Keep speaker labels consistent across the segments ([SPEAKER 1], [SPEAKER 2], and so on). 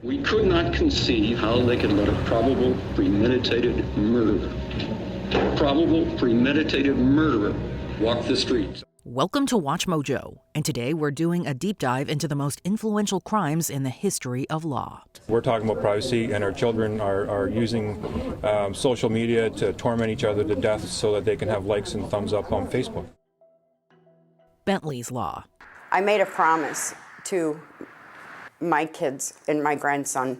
[SPEAKER 1] We could not conceive how they could let a probable premeditated murderer walk the streets.
[SPEAKER 2] Welcome to Watch Mojo, and today we're doing a deep dive into the most influential crimes in the history of law.
[SPEAKER 3] We're talking about privacy, and our children are using social media to torment each other to death so that they can have likes and thumbs up on Facebook.
[SPEAKER 2] Bentley's Law.
[SPEAKER 4] I made a promise to my kids and my grandson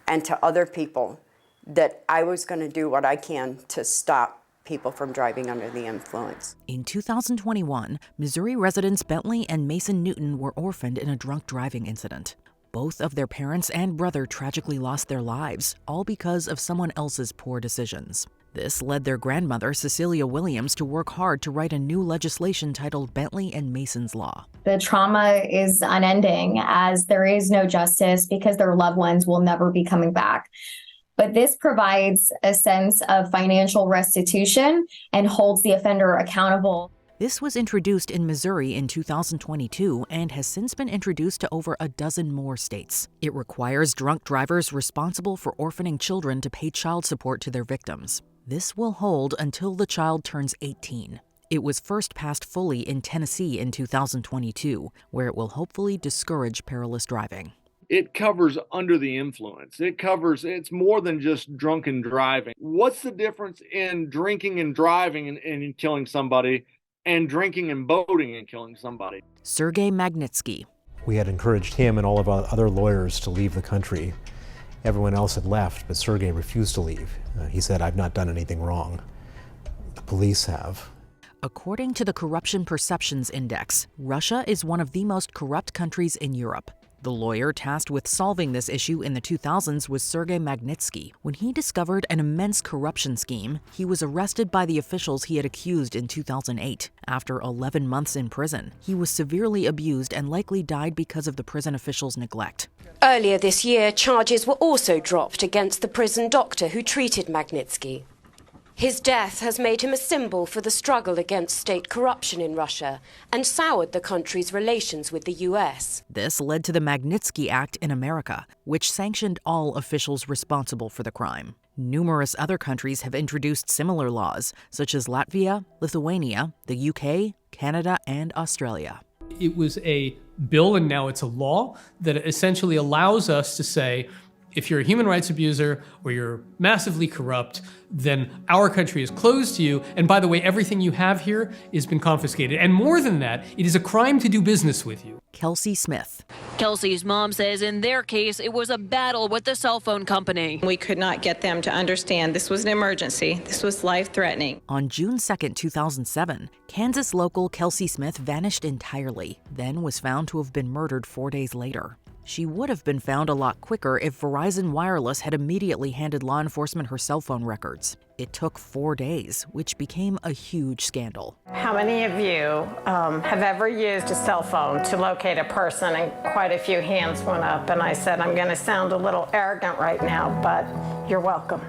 [SPEAKER 4] and to other people that I was going to do what I can to stop people from driving under the influence.
[SPEAKER 2] In 2021, Missouri residents Bentley and Mason Newton were orphaned in a drunk driving incident. Both of their parents and brother tragically lost their lives, all because of someone else's poor decisions. This led their grandmother, Cecilia Williams, to work hard to write a new legislation titled Bentley and Mason's Law.
[SPEAKER 5] The trauma is unending, as there is no justice because their loved ones will never be coming back. But this provides a sense of financial restitution and holds the offender accountable.
[SPEAKER 2] This was introduced in Missouri in 2022 and has since been introduced to over a dozen more states. It requires drunk drivers responsible for orphaning children to pay child support to their victims. This will hold until the child turns 18. It was first passed fully in Tennessee in 2022, where it will hopefully discourage perilous driving.
[SPEAKER 6] It covers under the influence. It's more than just drunken driving. What's the difference in drinking and driving and killing somebody and drinking and boating and killing somebody?
[SPEAKER 2] Sergey Magnitzki.
[SPEAKER 7] We had encouraged him and all of our other lawyers to leave the country. Everyone else had left, but Sergey refused to leave. He said, "I've not done anything wrong. The police have."
[SPEAKER 2] According to the Corruption Perceptions Index, Russia is one of the most corrupt countries in Europe. The lawyer tasked with solving this issue in the 2000s was Sergey Magnitzki. When he discovered an immense corruption scheme, he was arrested by the officials he had accused in 2008. After 11 months in prison, he was severely abused and likely died because of the prison officials' neglect.
[SPEAKER 8] Earlier this year, charges were also dropped against the prison doctor who treated Magnitzki. His death has made him a symbol for the struggle against state corruption in Russia and soured the country's relations with the U.S.
[SPEAKER 2] This led to the Magnitsky Act in America, which sanctioned all officials responsible for the crime. Numerous other countries have introduced similar laws, such as Latvia, Lithuania, the UK, Canada, and Australia.
[SPEAKER 9] It was a bill, and now it's a law, that essentially allows us to say, if you're a human rights abuser or you're massively corrupt, then our country is closed to you. And by the way, everything you have here has been confiscated. And more than that, it is a crime to do business with you.
[SPEAKER 2] Kelsey Smith.
[SPEAKER 10] Kelsey's mom says in their case, it was a battle with the cell phone company.
[SPEAKER 11] We could not get them to understand this was an emergency. This was life-threatening.
[SPEAKER 2] On June 2, 2007, Kansas local Kelsey Smith vanished entirely, then was found to have been murdered 4 days later. She would have been found a lot quicker if Verizon Wireless had immediately handed law enforcement her cell phone records. It took 4 days, which became a huge scandal.
[SPEAKER 12] How many of you have ever used a cell phone to locate a person? And quite a few hands went up, and I said, I'm going to sound a little arrogant right now, but you're welcome.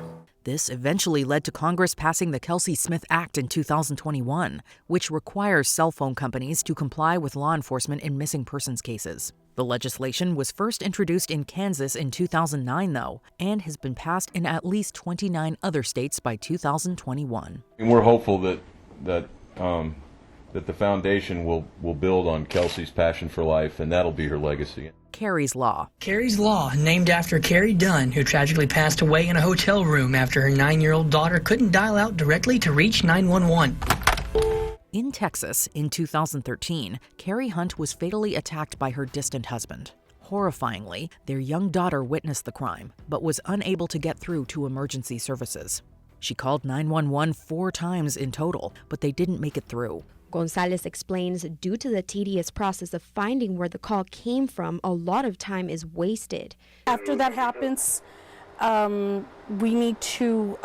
[SPEAKER 2] This eventually led to Congress passing the Kelsey Smith Act in 2021, which requires cell phone companies to comply with law enforcement in missing persons cases. The legislation was first introduced in Kansas in 2009, though, and has been passed in at least 29 other states by 2021.
[SPEAKER 13] And we're hopeful that the foundation will build on Kelsey's passion for life, and that'll be her legacy.
[SPEAKER 2] Carrie's Law.
[SPEAKER 14] Carrie's Law, named after Carrie Dunn, who tragically passed away in a hotel room after her 9-year-old daughter couldn't dial out directly to reach 911.
[SPEAKER 2] In Texas, in 2013, Carrie Hunt was fatally attacked by her distant husband. Horrifyingly, their young daughter witnessed the crime, but was unable to get through to emergency services. She called 911 4 times in total, but they didn't make it through.
[SPEAKER 15] Gonzalez explains due to the tedious process of finding where the call came from, a lot of time is wasted.
[SPEAKER 16] After that happens, we need to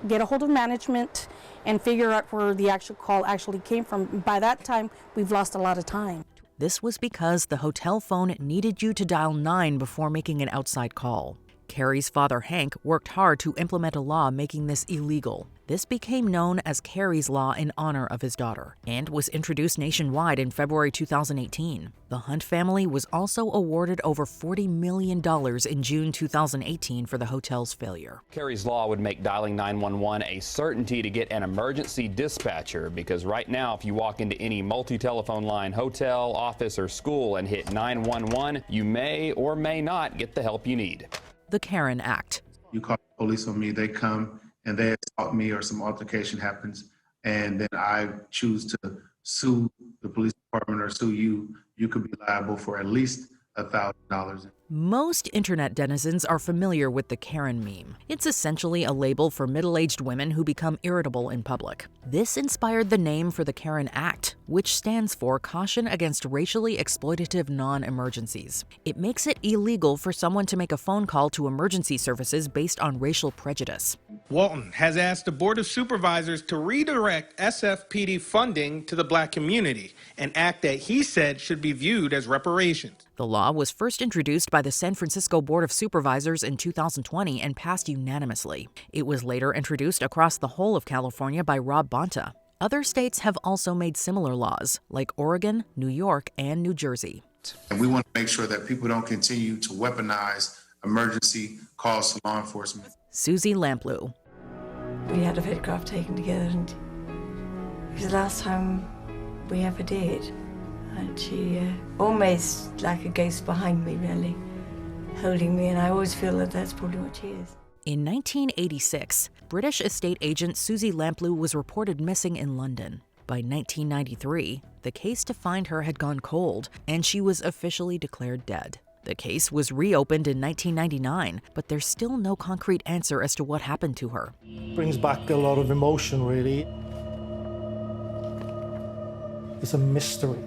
[SPEAKER 16] get a hold of management and figure out where the actual call actually came from. By that time, we've lost a lot of time.
[SPEAKER 2] This was because the hotel phone needed you to dial 9 before making an outside call. Carrie's father, Hank, worked hard to implement a law making this illegal. This became known as Carrie's Law in honor of his daughter and was introduced nationwide in February 2018. The Hunt family was also awarded over $40 million in June 2018 for the hotel's failure.
[SPEAKER 17] Carrie's Law would make dialing 911 a certainty to get an emergency dispatcher, because right now if you walk into any multi-telephone line, hotel, office, or school and hit 911, you may or may not get the help you need.
[SPEAKER 2] The Karen Act.
[SPEAKER 18] You call the police on me, they come and they assault me or some altercation happens, and then I choose to sue the police department or sue you, you could be liable for at least $1,000.
[SPEAKER 2] Most internet denizens are familiar with the Karen meme. It's essentially a label for middle-aged women who become irritable in public. This inspired the name for the Karen Act, which stands for Caution Against Racially Exploitative Non-Emergencies. It makes it illegal for someone to make a phone call to emergency services based on racial prejudice.
[SPEAKER 19] Walton has asked the Board of Supervisors to redirect SFPD funding to the Black community, an act that he said should be viewed as reparations.
[SPEAKER 2] The law was first introduced by the San Francisco Board of Supervisors in 2020 and passed unanimously. It was later introduced across the whole of California by Rob Bonta. Other states have also made similar laws, like Oregon, New York, and New Jersey.
[SPEAKER 18] And we want to make sure that people don't continue to weaponize emergency calls to law enforcement.
[SPEAKER 2] Susie Lamplau.
[SPEAKER 20] We had a photograph taken together, and it was the last time we ever did. And she almost like a ghost behind me, really, holding me, and I always feel that that's probably what she is.
[SPEAKER 2] In 1986, British estate agent Susie Lamplau was reported missing in London. By 1993, the case to find her had gone cold, and she was officially declared dead. The case was reopened in 1999, but there's still no concrete answer as to what happened to her.
[SPEAKER 21] Brings back a lot of emotion, really. It's a mystery.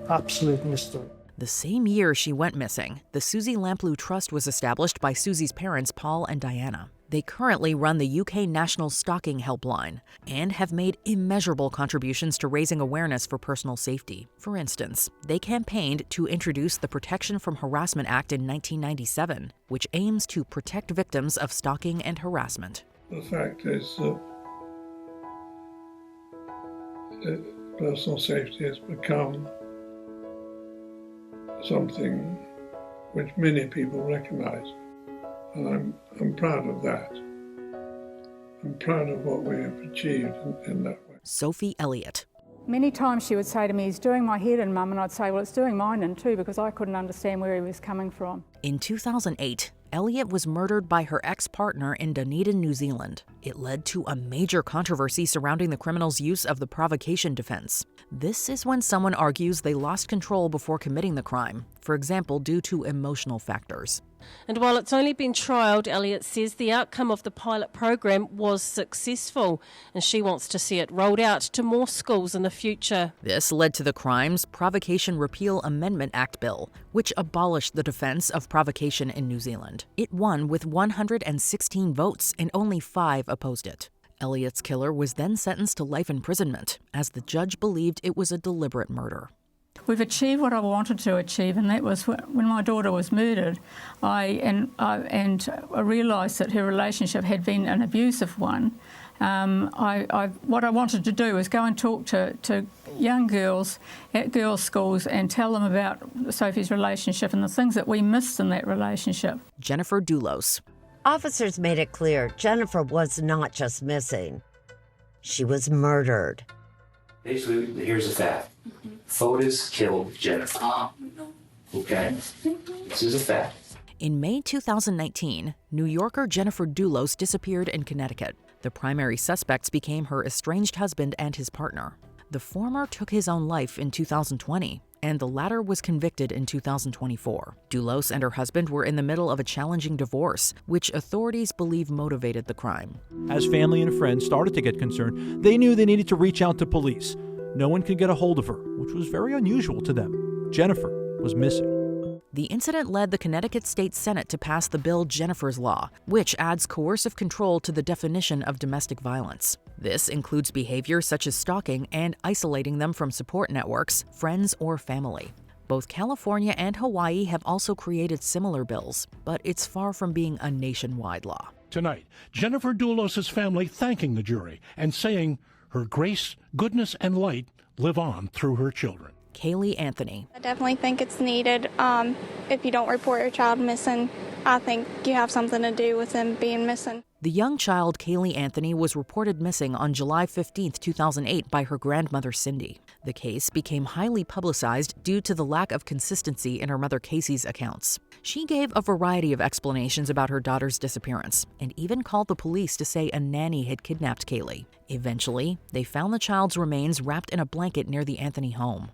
[SPEAKER 21] Absolute mystery.
[SPEAKER 2] The same year she went missing, the Susie Lamplau Trust was established by Susie's parents, Paul and Diana. They currently run the UK National Stalking Helpline and have made immeasurable contributions to raising awareness for personal safety. For instance, they campaigned to introduce the Protection from Harassment Act in 1997, which aims to protect victims of stalking and harassment.
[SPEAKER 22] The fact is that personal safety has become something which many people recognize, and I'm proud of that. I'm proud of what we have achieved in that way.
[SPEAKER 2] Sophie Elliot.
[SPEAKER 23] Many times she would say to me, "He's doing my head in, Mum," and I'd say, "Well, it's doing mine in too," because I couldn't understand where he was coming from.
[SPEAKER 2] In 2008, Elliot was murdered by her ex-partner in Dunedin, New Zealand. It led to a major controversy surrounding the criminal's use of the provocation defense. This is when someone argues they lost control before committing the crime, for example, due to emotional factors.
[SPEAKER 24] And while it's only been trialled, Elliot says the outcome of the pilot program was successful, and she wants to see it rolled out to more schools in the future.
[SPEAKER 2] This led to the Crimes Provocation Repeal Amendment Act bill, which abolished the defense of provocation in New Zealand. It won with 116 votes, and only 5 opposed it. Elliot's killer was then sentenced to life imprisonment, as the judge believed it was a deliberate murder.
[SPEAKER 23] We've achieved what I wanted to achieve, and that was when my daughter was murdered. I realised that her relationship had been an abusive one. What I wanted to do was go and talk to young girls at girls' schools and tell them about Sophie's relationship and the things that we missed in that relationship.
[SPEAKER 2] Jennifer Dulos.
[SPEAKER 25] Officers made it clear Jennifer was not just missing. She was murdered.
[SPEAKER 26] Basically, here's the fact. Fotis killed Jennifer. Okay? This is a fact.
[SPEAKER 2] In May 2019, New Yorker Jennifer Dulos disappeared in Connecticut. The primary suspects became her estranged husband and his partner. The former took his own life in 2020, and the latter was convicted in 2024. Dulos and her husband were in the middle of a challenging divorce, which authorities believe motivated the crime.
[SPEAKER 27] As family and friends started to get concerned, they knew they needed to reach out to police. No one could get a hold of her, which was very unusual to them. Jennifer was missing.
[SPEAKER 2] The incident led the Connecticut State Senate to pass the bill Jennifer's Law, which adds coercive control to the definition of domestic violence. This includes behavior such as stalking and isolating them from support networks, friends, or family. Both California and Hawaii have also created similar bills, but it's far from being a nationwide law.
[SPEAKER 1] Tonight, Jennifer Dulos' family thanking the jury and saying her grace, goodness, and light live on through her children.
[SPEAKER 2] Kaylee Anthony.
[SPEAKER 3] I definitely think it's needed. If you don't report your child missing, I think you have something to do with them being missing.
[SPEAKER 2] The young child, Kaylee Anthony, was reported missing on July 15, 2008 by her grandmother, Cindy. The case became highly publicized due to the lack of consistency in her mother, Casey's accounts. She gave a variety of explanations about her daughter's disappearance and even called the police to say a nanny had kidnapped Kaylee. Eventually, they found the child's remains wrapped in a blanket near the Anthony home.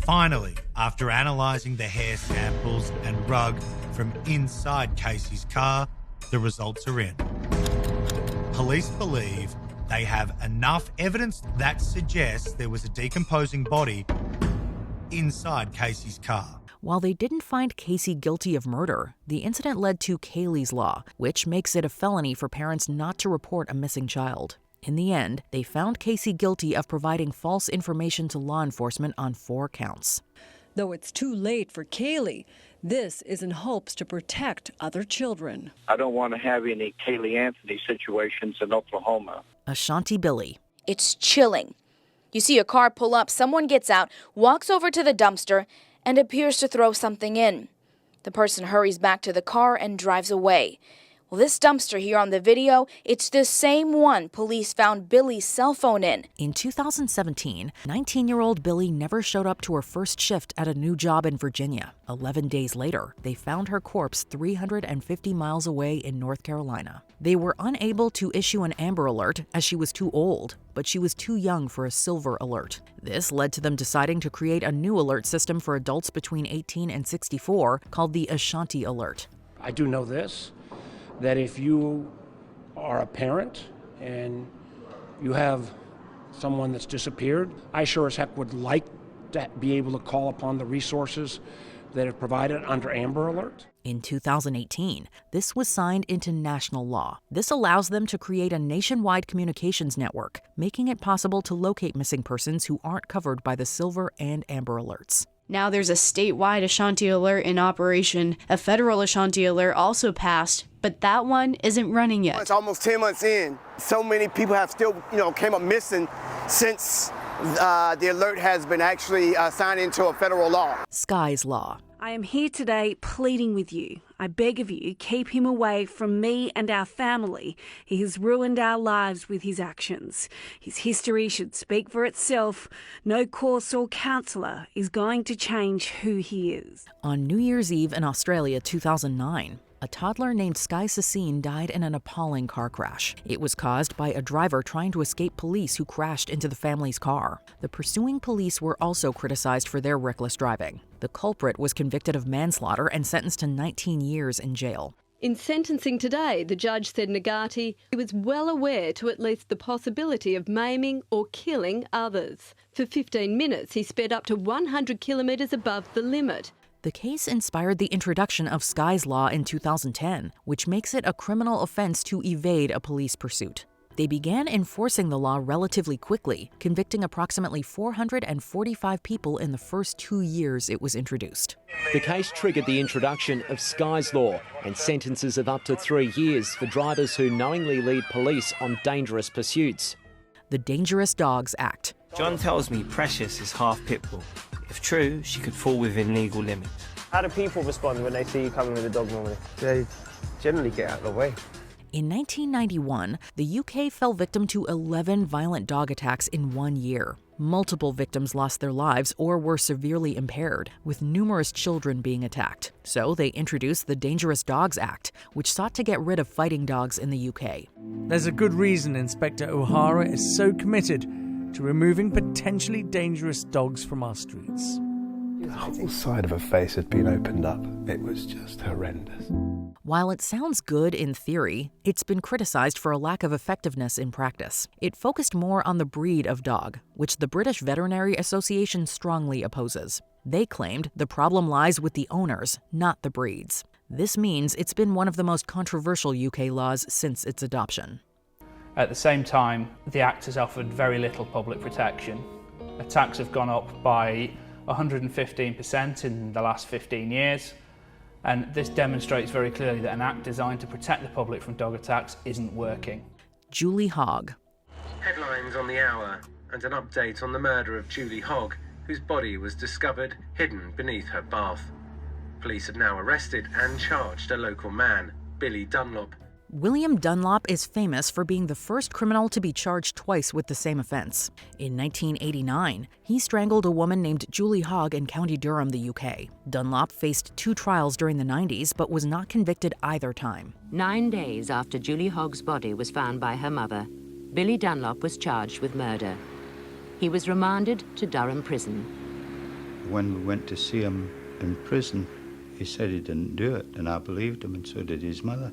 [SPEAKER 4] Finally, after analysing the hair samples and rug from inside Casey's car, the results are in. Police believe they have enough evidence that suggests there was a decomposing body inside Casey's car.
[SPEAKER 2] While they didn't find Casey guilty of murder, the incident led to Kaylee's Law, which makes it a felony for parents not to report a missing child. In the end, they found Casey guilty of providing false information to law enforcement on 4 counts.
[SPEAKER 5] Though it's too late for Kaylee, this is in hopes to protect other children.
[SPEAKER 6] I don't want to have any Kaylee Anthony situations in Oklahoma.
[SPEAKER 2] Ashanti Billy.
[SPEAKER 7] It's chilling. You see a car pull up, someone gets out, walks over to the dumpster, and appears to throw something in. The person hurries back to the car and drives away. Well, this dumpster here on the video, it's the same one police found Billy's cell phone in.
[SPEAKER 2] In 2017, 19-year-old Billy never showed up to her first shift at a new job in Virginia. 11 days later, they found her corpse 350 miles away in North Carolina. They were unable to issue an Amber Alert as she was too old, but she was too young for a Silver Alert. This led to them deciding to create a new alert system for adults between 18 and 64 called the Ashanti Alert.
[SPEAKER 8] I do know this, that if you are a parent and you have someone that's disappeared, I sure as heck would like to be able to call upon the resources that are provided under Amber Alert.
[SPEAKER 2] In 2018, this was signed into national law. This allows them to create a nationwide communications network, making it possible to locate missing persons who aren't covered by the Silver and Amber Alerts.
[SPEAKER 28] Now there's a statewide Ashanti Alert in operation. A federal Ashanti Alert also passed, but that one isn't running yet.
[SPEAKER 29] It's almost 10 months in. So many people have still, came up missing since the alert has been actually signed into a federal law.
[SPEAKER 2] Sky's Law.
[SPEAKER 30] I am here today pleading with you. I beg of you, keep him away from me and our family. He has ruined our lives with his actions. His history should speak for itself. No course or counsellor is going to change who he is.
[SPEAKER 2] On New Year's Eve in Australia 2009, a toddler named Sky Sassine died in an appalling car crash. It was caused by a driver trying to escape police who crashed into the family's car. The pursuing police were also criticized for their reckless driving. The culprit was convicted of manslaughter and sentenced to 19 years in jail.
[SPEAKER 31] In sentencing today, the judge said Nagati was well aware to at least the possibility of maiming or killing others. For 15 minutes, he sped up to 100 kilometres above the limit.
[SPEAKER 2] The case inspired the introduction of Sky's Law in 2010, which makes it a criminal offense to evade a police pursuit. They began enforcing the law relatively quickly, convicting approximately 445 people in the first 2 years it was introduced.
[SPEAKER 32] The case triggered the introduction of Sky's Law and sentences of up to 3 years for drivers who knowingly lead police on dangerous pursuits.
[SPEAKER 2] The Dangerous Dogs Act.
[SPEAKER 33] John tells me Precious is half pit bull. If true, she could fall within legal limits.
[SPEAKER 34] How do people respond when they see you coming with a dog normally? They generally get out of the way.
[SPEAKER 2] In 1991, the UK fell victim to 11 violent dog attacks in 1 year. Multiple victims lost their lives or were severely impaired, with numerous children being attacked. So they introduced the Dangerous Dogs Act, which sought to get rid of fighting dogs in the UK.
[SPEAKER 35] There's a good reason Inspector O'Hara is so committed to removing potentially dangerous dogs from our streets.
[SPEAKER 36] The whole side of her face had been opened up. It was just horrendous.
[SPEAKER 2] While it sounds good in theory, it's been criticized for a lack of effectiveness in practice. It focused more on the breed of dog, which the British Veterinary Association strongly opposes. They claimed the problem lies with the owners, not the breeds. This means it's been one of the most controversial UK laws since its adoption.
[SPEAKER 37] At the same time, the Act has offered very little public protection. Attacks have gone up by
[SPEAKER 9] 115% in the last 15 years. And this demonstrates very clearly that an act designed to protect the public from dog attacks isn't working.
[SPEAKER 2] Julie Hogg.
[SPEAKER 10] Headlines on the hour and an update on the murder of Julie Hogg, whose body was discovered hidden beneath her bath. Police have now arrested and charged a local man, Billy Dunlop.
[SPEAKER 2] William Dunlop is famous for being the first criminal to be charged twice with the same offense. In 1989, he strangled a woman named Julie Hogg in County Durham, the UK. Dunlop faced 2 trials during the 90s, but was not convicted either time.
[SPEAKER 11] 9 days after Julie Hogg's body was found by her mother, Billy Dunlop was charged with murder. He was remanded to Durham Prison.
[SPEAKER 12] When we went to see him in prison, he said he didn't do it, and I believed him, and so did his mother.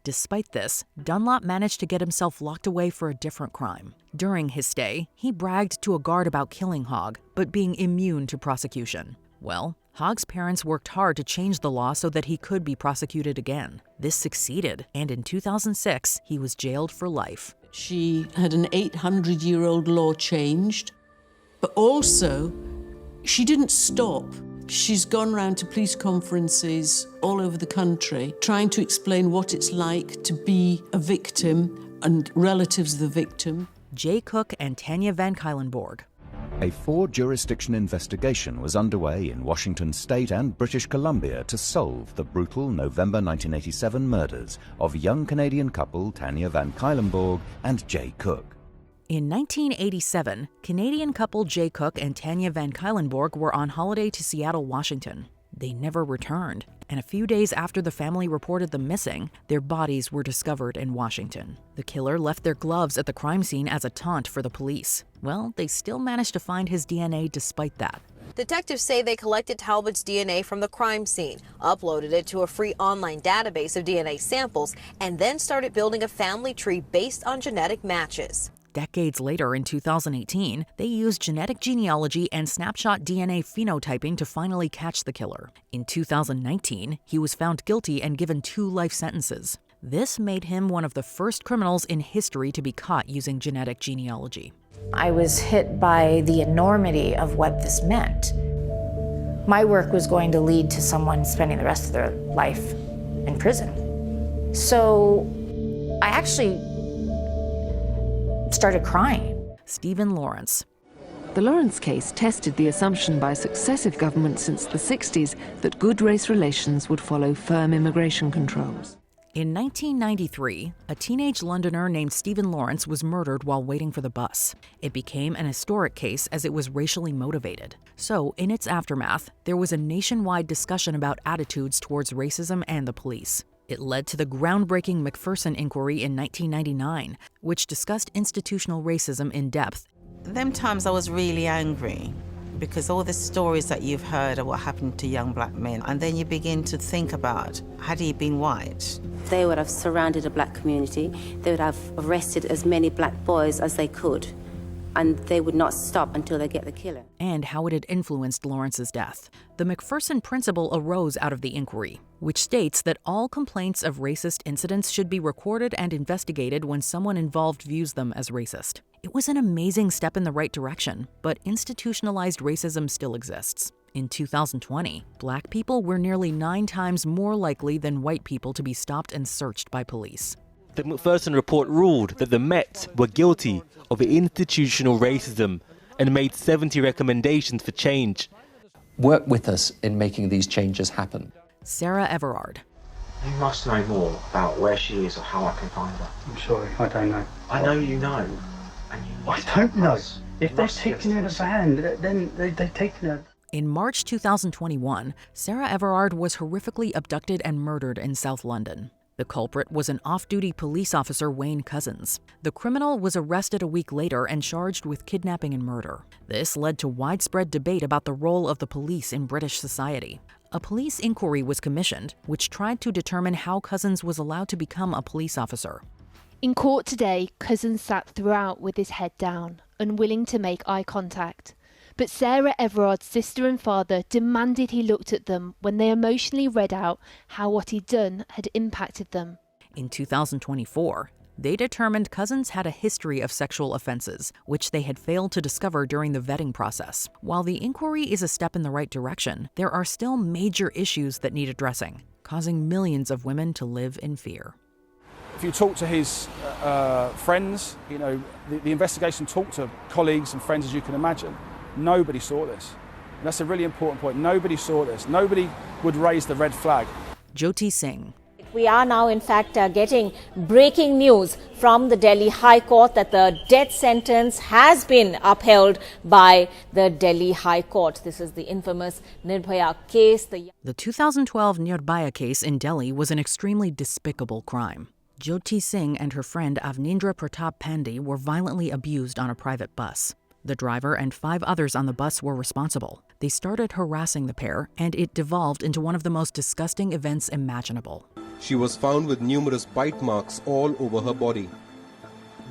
[SPEAKER 2] Despite this, Dunlop managed to get himself locked away for a different crime. During his stay, he bragged to a guard about killing Hogg, but being immune to prosecution. Well, Hogg's parents worked hard to change the law so that he could be prosecuted again. This succeeded, and in 2006, he was jailed for life.
[SPEAKER 13] She had an 800-year-old law changed, but also she didn't stop. She's gone round to police conferences all over the country, trying to explain what it's like to be a victim and relatives of the victim.
[SPEAKER 2] Jay Cook and Tanya Van Cuylenborg.
[SPEAKER 14] A 4-jurisdiction investigation was underway in Washington State and British Columbia to solve the brutal November 1987 murders of young Canadian couple Tanya Van Cuylenborg and Jay Cook.
[SPEAKER 2] In 1987, Canadian couple Jay Cook and Tanya Van Cuylenborg were on holiday to Seattle, Washington. They never returned, and a few days after the family reported them missing, their bodies were discovered in Washington. The killer left their gloves at the crime scene as a taunt for the police. Well, they still managed to find his DNA despite that.
[SPEAKER 15] Detectives say they collected Talbot's DNA from the crime scene, uploaded it to a free online database of DNA samples, and then started building a family tree based on genetic matches.
[SPEAKER 2] Decades later, in 2018, they used genetic genealogy and snapshot DNA phenotyping to finally catch the killer. In 2019, he was found guilty and given 2 life sentences. This made him one of the first criminals in history to be caught using genetic genealogy.
[SPEAKER 16] I was hit by the enormity of what this meant. My work was going to lead to someone spending the rest of their life in prison. So I actually started crying.
[SPEAKER 2] Stephen Lawrence.
[SPEAKER 17] The Lawrence case tested the assumption by successive governments since the 60s that good race relations would follow firm immigration controls.
[SPEAKER 2] In 1993, a teenage Londoner named Stephen Lawrence was murdered while waiting for the bus. It became an historic case as it was racially motivated. So, in its aftermath, there was a nationwide discussion about attitudes towards racism and the police. It led to the groundbreaking McPherson inquiry in 1999, which discussed institutional racism in depth.
[SPEAKER 18] Them times I was really angry because all the stories that you've heard of what happened to young black men, and then you begin to think about, had he been white?
[SPEAKER 19] They would have surrounded the black community. They would have arrested as many black boys as they could, and they would not stop until they get the killer.
[SPEAKER 2] And how it had influenced Lawrence's death. The McPherson principle arose out of the inquiry, which states that all complaints of racist incidents should be recorded and investigated when someone involved views them as racist. It was an amazing step in the right direction, but institutionalized racism still exists. In 2020, black people were nearly 9 times more likely than white people to be stopped and searched by police.
[SPEAKER 20] The McPherson report ruled that the Met were guilty of institutional racism and made 70 recommendations for change.
[SPEAKER 21] Work with us in making these changes happen.
[SPEAKER 2] Sarah Everard.
[SPEAKER 22] You must know more about where she is or how I can find her.
[SPEAKER 23] I'm sorry, I don't know.
[SPEAKER 22] I know you know.
[SPEAKER 23] I don't know. If they're taking her in a van, then they're taking her.
[SPEAKER 2] In March 2021, Sarah Everard was horrifically abducted and murdered in South London. The culprit was an off-duty police officer, Wayne Cousins. The criminal was arrested a week later and charged with kidnapping and murder. This led to widespread debate about the role of the police in British society. A police inquiry was commissioned, which tried to determine how Cousins was allowed to become a police officer.
[SPEAKER 24] In court today, Cousins sat throughout with his head down, unwilling to make eye contact. But Sarah Everard's sister and father demanded he looked at them when they emotionally read out how what he'd done had impacted them.
[SPEAKER 2] In 2024, They determined Cousins had a history of sexual offenses, which they had failed to discover during the vetting process. While the inquiry is a step in the right direction, there are still major issues that need addressing, causing millions of women to live in fear.
[SPEAKER 1] If you talk to his friends, you know, the investigation talked to colleagues and friends, as you can imagine. Nobody saw this. And that's a really important point. Nobody saw this. Nobody would raise the red flag.
[SPEAKER 2] Joti Singh.
[SPEAKER 3] We are now, in fact, getting breaking news from the Delhi High Court that the death sentence has been upheld by the Delhi High Court. This is the infamous Nirbhaya case.
[SPEAKER 2] The 2012 Nirbhaya case in Delhi was an extremely despicable crime. Joti Singh and her friend Avnindra Pratap Pandey were violently abused on a private bus. The driver and 5 others on the bus were responsible. They started harassing the pair, and it devolved into one of the most disgusting events imaginable.
[SPEAKER 4] She was found with numerous bite marks all over her body.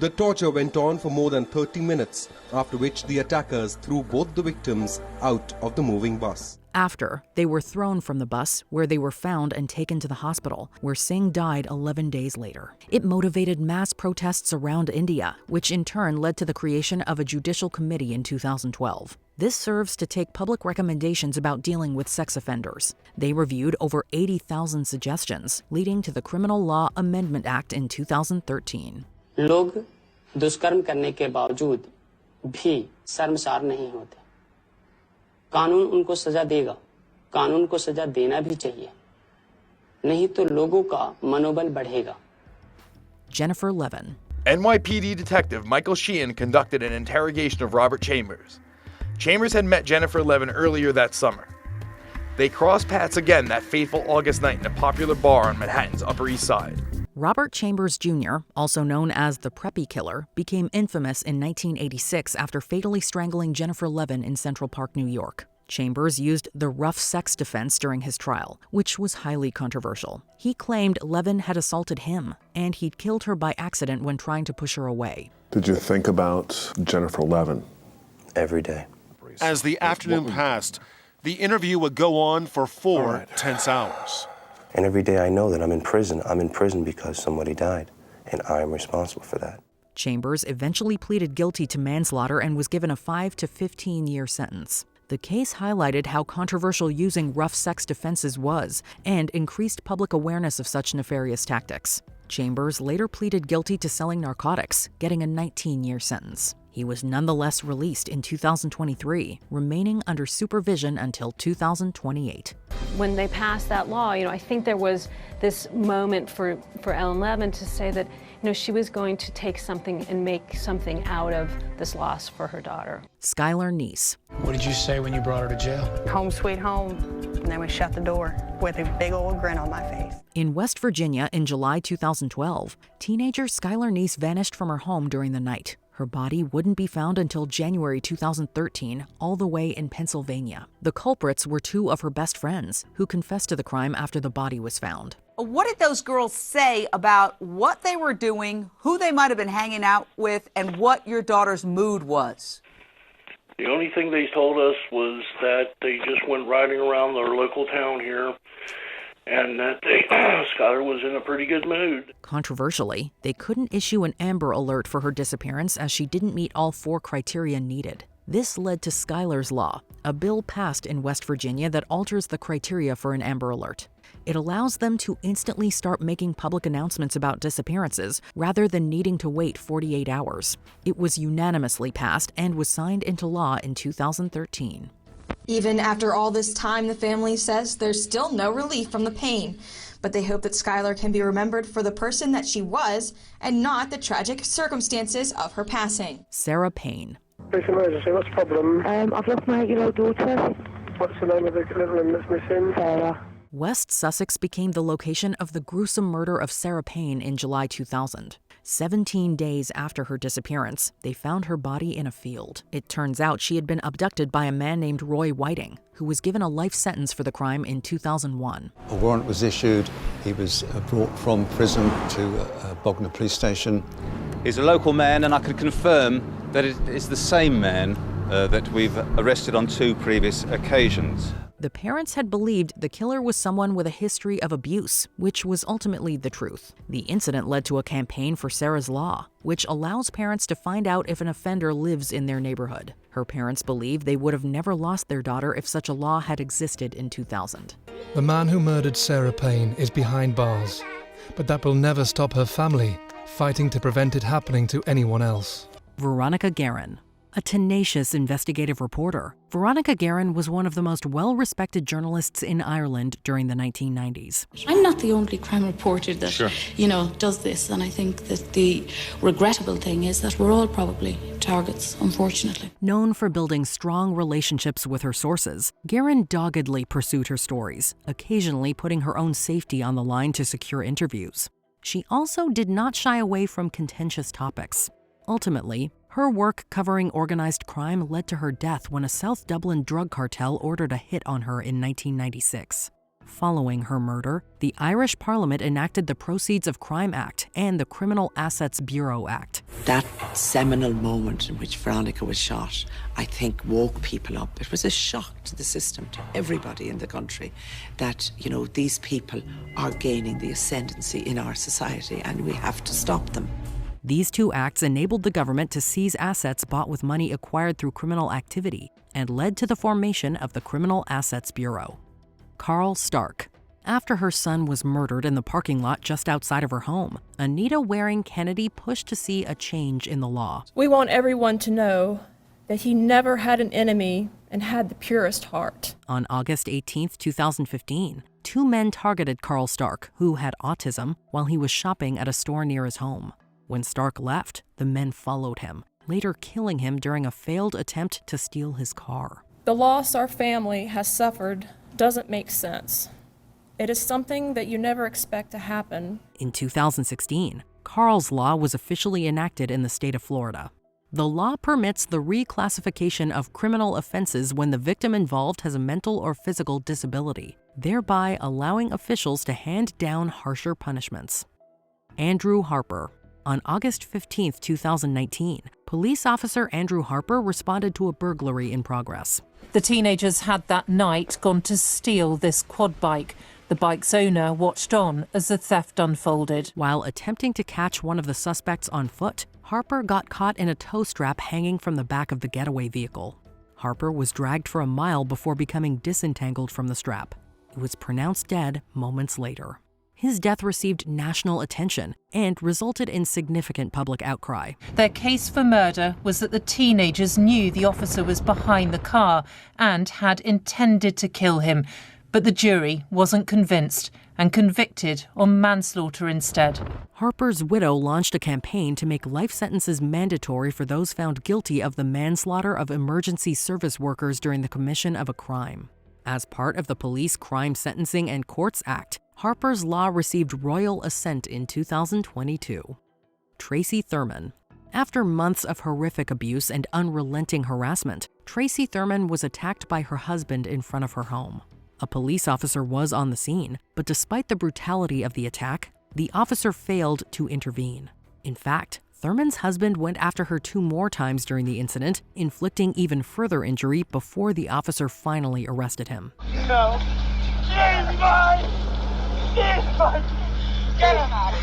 [SPEAKER 4] The torture went on for more than 30 minutes, after which the attackers threw both the victims out of the moving bus.
[SPEAKER 2] After, they were thrown from the bus, where they were found and taken to the hospital, where Singh died 11 days later. It motivated mass protests around India, which in turn led to the creation of a judicial committee in 2012. This serves to take public recommendations about dealing with sex offenders. They reviewed over 80,000 suggestions, leading to the Criminal Law Amendment Act in 2013.
[SPEAKER 5] लोग दुष्कर्म करने के बावजूद भी शर्मसार नहीं होते। कानून उनको सजा देगा। कानून को सजा देना भी चाहिए। नहीं तो लोगों का मनोबल बढ़ेगा।
[SPEAKER 2] Jennifer Levin.
[SPEAKER 6] NYPD detective Michael Sheehan conducted an interrogation of Robert Chambers. Chambers had met Jennifer Levin earlier that summer. They crossed paths again that fateful August night in a popular bar on Manhattan's Upper East Side.
[SPEAKER 2] Robert Chambers Jr., also known as the Preppy Killer, became infamous in 1986 after fatally strangling Jennifer Levin in Central Park, New York. Chambers used the rough sex defense during his trial, which was highly controversial. He claimed Levin had assaulted him, and he'd killed her by accident when trying to push her away.
[SPEAKER 7] Did you think about Jennifer Levin?
[SPEAKER 8] Every day.
[SPEAKER 25] As the afternoon passed, the interview would go on for 4 tense hours.
[SPEAKER 8] And every day I know that I'm in prison. I'm in prison because somebody died, and I am responsible for that.
[SPEAKER 2] Chambers eventually pleaded guilty to manslaughter and was given a 5 to 15-year sentence. The case highlighted how controversial using rough sex defenses was and increased public awareness of such nefarious tactics. Chambers later pleaded guilty to selling narcotics, getting a 19-year sentence. He was nonetheless released in 2023, remaining under supervision until 2028.
[SPEAKER 26] When they passed that law, I think there was this moment for Ellen Levin to say that, she was going to take something and make something out of this loss for her daughter.
[SPEAKER 2] Skylar Neese.
[SPEAKER 27] What did you say when you brought her to jail?
[SPEAKER 28] Home sweet home. And then we shut the door with a big old grin on my face.
[SPEAKER 2] In West Virginia in July 2012, teenager Skylar Neese vanished from her home during the night. Her body wouldn't be found until January 2013, all the way in Pennsylvania. The culprits were 2 of her best friends, who confessed to the crime after the body was found.
[SPEAKER 29] What did those girls say about what they were doing, who they might have been hanging out with, and what your daughter's mood was?
[SPEAKER 30] The only thing they told us was that they just went riding around their local town here, and that Skylar was in a pretty good mood.
[SPEAKER 2] Controversially, they couldn't issue an Amber Alert for her disappearance as she didn't meet all 4 criteria needed. This led to Skylar's Law, a bill passed in West Virginia that alters the criteria for an Amber Alert. It allows them to instantly start making public announcements about disappearances rather than needing to wait 48 hours. It was unanimously passed and was signed into law in 2013.
[SPEAKER 31] Even after all this time, the family says there's still no relief from the pain, but they hope that Skylar can be remembered for the person that she was and not the tragic circumstances of her passing.
[SPEAKER 2] Sarah Payne.
[SPEAKER 32] Police emergency, what's the problem?
[SPEAKER 33] I've lost my 8-year-old daughter.
[SPEAKER 32] What's the name of the little one that's missing?
[SPEAKER 33] Sarah.
[SPEAKER 2] West Sussex became the location of the gruesome murder of Sarah Payne in July 2000. 17 days after her disappearance, they found her body in a field. It turns out she had been abducted by a man named Roy Whiting, who was given a life sentence for the crime in 2001.
[SPEAKER 12] A warrant was issued. He was brought from prison to Bognor Police Station.
[SPEAKER 37] He's a local man, and I can confirm that it is the same man that we've arrested on 2 previous occasions.
[SPEAKER 2] The parents had believed the killer was someone with a history of abuse, which was ultimately the truth. The incident led to a campaign for Sarah's Law, which allows parents to find out if an offender lives in their neighborhood. Her parents believe they would have never lost their daughter if such a law had existed in 2000.
[SPEAKER 27] The man who murdered Sarah Payne is behind bars, but that will never stop her family fighting to prevent it happening to anyone else.
[SPEAKER 2] Veronica Garin, a tenacious investigative reporter. Veronica Garin was one of the most well-respected journalists in Ireland during the 1990s.
[SPEAKER 9] I'm not the only crime reporter that, does this, and I think that the regrettable thing is that we're all probably targets, unfortunately.
[SPEAKER 2] Known for building strong relationships with her sources, Garin doggedly pursued her stories, occasionally putting her own safety on the line to secure interviews. She also did not shy away from contentious topics. Ultimately, her work covering organized crime led to her death when a South Dublin drug cartel ordered a hit on her in 1996. Following her murder, the Irish Parliament enacted the Proceeds of Crime Act and the Criminal Assets Bureau Act.
[SPEAKER 10] That seminal moment in which Veronica was shot, I think, woke people up. It was a shock to the system, to everybody in the country, that, these people are gaining the ascendancy in our society and we have to stop them.
[SPEAKER 2] These two acts enabled the government to seize assets bought with money acquired through criminal activity and led to the formation of the Criminal Assets Bureau. Carl Stark. After her son was murdered in the parking lot just outside of her home, Anita Waring Kennedy pushed to see a change in the law.
[SPEAKER 11] We want everyone to know that he never had an enemy and had the purest heart.
[SPEAKER 2] On August 18, 2015, two men targeted Carl Stark, who had autism, while he was shopping at a store near his home. When Stark left, the men followed him, later killing him during a failed attempt to steal his car.
[SPEAKER 11] The loss our family has suffered doesn't make sense. It is something that you never expect to happen.
[SPEAKER 2] In 2016, Carl's Law was officially enacted in the state of Florida. The law permits the reclassification of criminal offenses when the victim involved has a mental or physical disability, thereby allowing officials to hand down harsher punishments. Andrew Harper. On August 15, 2019, police officer Andrew Harper responded to a burglary in progress.
[SPEAKER 13] The teenagers had that night gone to steal this quad bike. The bike's owner watched on as the theft unfolded.
[SPEAKER 2] While attempting to catch one of the suspects on foot, Harper got caught in a tow strap hanging from the back of the getaway vehicle. Harper was dragged for a mile before becoming disentangled from the strap. He was pronounced dead moments later. His death received national attention and resulted in significant public outcry.
[SPEAKER 13] Their case for murder was that the teenagers knew the officer was behind the car and had intended to kill him, but the jury wasn't convinced and convicted on manslaughter instead.
[SPEAKER 2] Harper's widow launched a campaign to make life sentences mandatory for those found guilty of the manslaughter of emergency service workers during the commission of a crime. As part of the Police Crime Sentencing and Courts Act, Harper's Law received royal assent in 2022. Tracy Thurman. After months of horrific abuse and unrelenting harassment, Tracy Thurman was attacked by her husband in front of her home. A police officer was on the scene, but despite the brutality of the attack, the officer failed to intervene. In fact, Thurman's husband went after her 2 more times during the incident, inflicting even further injury before the officer finally arrested him.
[SPEAKER 14] No. She's mine! She's mine! Get him out!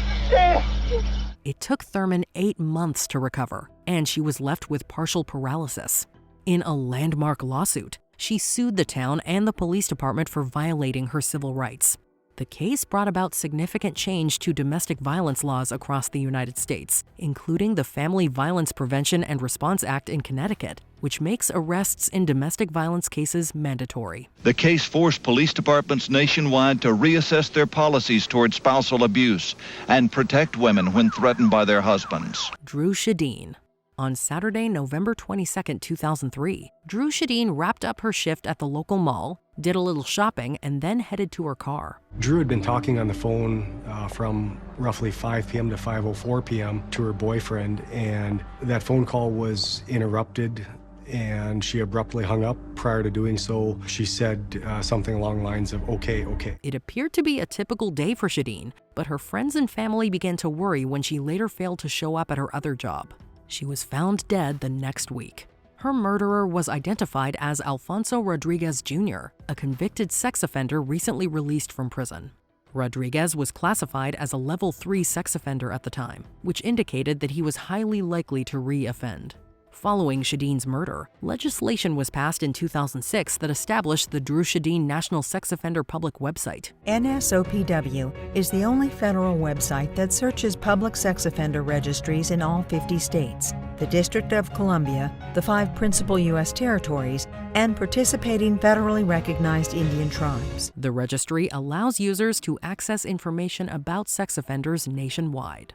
[SPEAKER 2] It took Thurman 8 months to recover, and she was left with partial paralysis. In a landmark lawsuit, she sued the town and the police department for violating her civil rights. The case brought about significant change to domestic violence laws across the United States, including the Family Violence Prevention and Response Act in Connecticut, which makes arrests in domestic violence cases mandatory.
[SPEAKER 15] The case forced police departments nationwide to reassess their policies toward spousal abuse and protect women when threatened by their husbands.
[SPEAKER 2] Drew Shadeen. On Saturday, November 22, 2003, Drew Shadeen wrapped up her shift at the local mall, did a little shopping, and then headed to her car.
[SPEAKER 16] Drew had been talking on the phone from roughly 5 p.m. to 5:04 p.m. to her boyfriend, and that phone call was interrupted, and she abruptly hung up. Prior to doing so, she said something along the lines of, okay.
[SPEAKER 2] It appeared to be a typical day for Shadeen, but her friends and family began to worry when she later failed to show up at her other job. She was found dead the next week. Her murderer was identified as Alfonso Rodriguez Jr., a convicted sex offender recently released from prison. Rodriguez was classified as a level 3 sex offender at the time, which indicated that he was highly likely to re-offend. Following Shadeen's murder, legislation was passed in 2006 that established the Drew Shadeen National Sex Offender Public Website.
[SPEAKER 1] NSOPW is the only federal website that searches public sex offender registries in all 50 states, the District of Columbia, the 5 principal U.S. territories, and participating federally recognized Indian tribes.
[SPEAKER 2] The registry allows users to access information about sex offenders nationwide.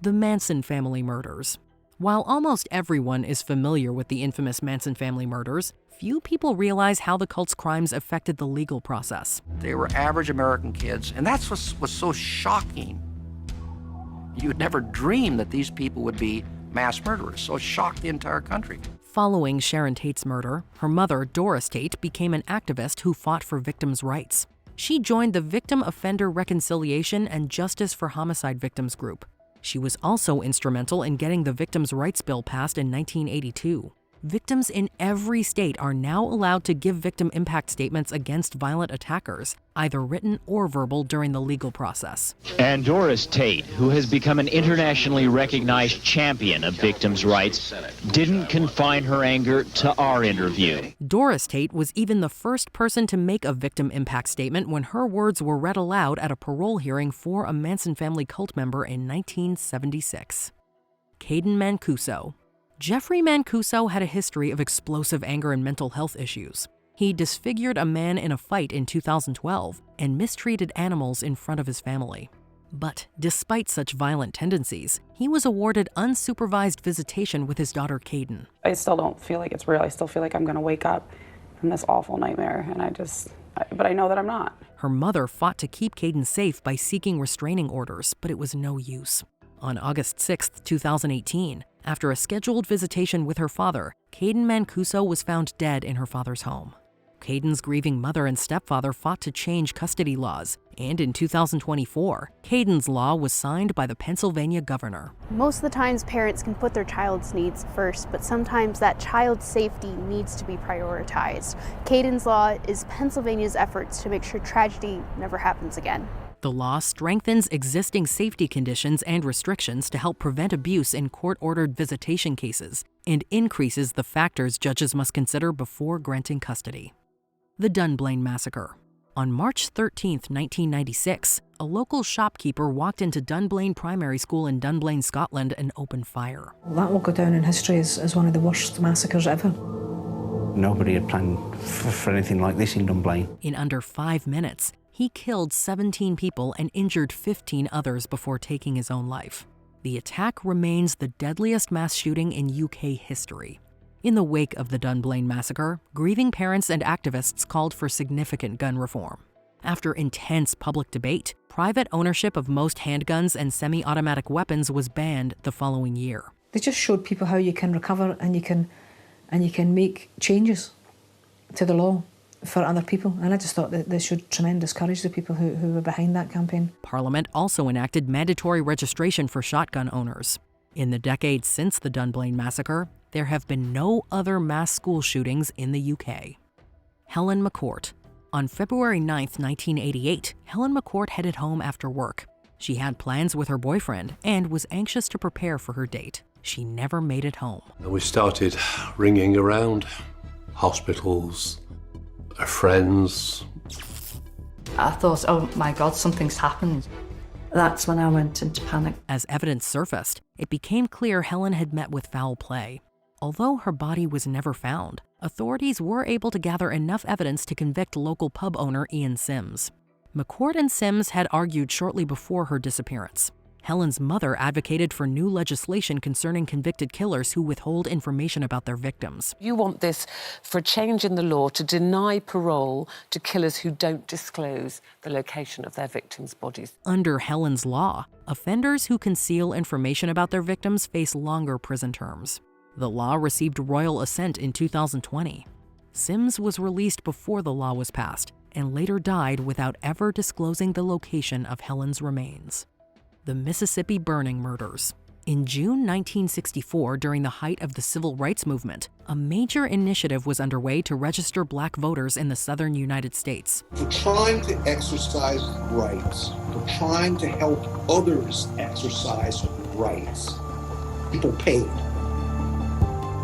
[SPEAKER 2] The Manson family murders. While almost everyone is familiar with the infamous Manson family murders, few people realize how the cult's crimes affected the legal process.
[SPEAKER 3] They were average American kids, and that's what was so shocking. You would never dream that these people would be mass murderers, so it shocked the entire country.
[SPEAKER 2] Following Sharon Tate's murder, her mother, Doris Tate, became an activist who fought for victims' rights. She joined the Victim Offender Reconciliation and Justice for Homicide Victims group. She was also instrumental in getting the Victims' Rights Bill passed in 1982. Victims in every state are now allowed to give victim impact statements against violent attackers, either written or verbal, during the legal process.
[SPEAKER 4] And Doris Tate, who has become an internationally recognized champion of victims' rights, didn't confine her anger to our interview.
[SPEAKER 2] Doris Tate was even the first person to make a victim impact statement when her words were read aloud at a parole hearing for a Manson family cult member in 1976. Kaden Manuso. Jeffrey Mancuso had a history of explosive anger and mental health issues. He disfigured a man in a fight in 2012 and mistreated animals in front of his family. But despite such violent tendencies, he was awarded unsupervised visitation with his daughter Kaden.
[SPEAKER 5] I still don't feel like it's real. I still feel like I'm going to wake up from this awful nightmare, and but I know that I'm not.
[SPEAKER 2] Her mother fought to keep Kaden safe by seeking restraining orders, but it was no use. On August 6, 2018, after a scheduled visitation with her father, Kaden Manuso was found dead in her father's home. Kaden's grieving mother and stepfather fought to change custody laws, and in 2024, Kaden's law was signed by the Pennsylvania governor.
[SPEAKER 6] Most of the times parents can put their child's needs first, but sometimes that child's safety needs to be prioritized. Kaden's law is Pennsylvania's efforts to make sure tragedy never happens again.
[SPEAKER 2] The law strengthens existing safety conditions and restrictions to help prevent abuse in court-ordered visitation cases and increases the factors judges must consider before granting custody. The Dunblane Massacre. On March 13, 1996, a local shopkeeper walked into Dunblane Primary School in Dunblane, Scotland, and opened fire.
[SPEAKER 7] That will go down in history as one of the worst massacres ever.
[SPEAKER 3] Nobody had planned for anything like this in Dunblane.
[SPEAKER 2] In under 5 minutes, he killed 17 people and injured 15 others before taking his own life. The attack remains the deadliest mass shooting in UK history. In the wake of the Dunblane Massacre, grieving parents and activists called for significant gun reform. After intense public debate, private ownership of most handguns and semi-automatic weapons was banned the following year.
[SPEAKER 7] They just showed people how you can recover and you can make changes to the law for other people, and I just thought that they showed tremendous courage, the people who were behind that campaign.
[SPEAKER 2] Parliament also enacted mandatory registration for shotgun owners. In the decades since the Dunblane Massacre, there have been no other mass school shootings in the UK. Helen McCort. On February 9, 1988, Helen McCort headed home after work. She had plans with her boyfriend and was anxious to prepare for her date. She never made it home.
[SPEAKER 17] We started ringing around hospitals, our friends.
[SPEAKER 18] I thought, oh my God, something's happened. That's when I went into panic.
[SPEAKER 2] As evidence surfaced, it became clear Helen had met with foul play. Although her body was never found, authorities were able to gather enough evidence to convict local pub owner Ian Sims. McCort and Sims had argued shortly before her disappearance. Helen's mother advocated for new legislation concerning convicted killers who withhold information about their victims.
[SPEAKER 10] You want this for a change in the law to deny parole to killers who don't disclose the location of their victims' bodies.
[SPEAKER 2] Under Helen's law, offenders who conceal information about their victims face longer prison terms. The law received royal assent in 2020. Sims was released before the law was passed and later died without ever disclosing the location of Helen's remains. The Mississippi burning murders. In June 1964, during the height of the civil rights movement, a major initiative was underway to register black voters in the southern United States.
[SPEAKER 8] For trying to exercise rights, for trying to help others exercise rights, people paid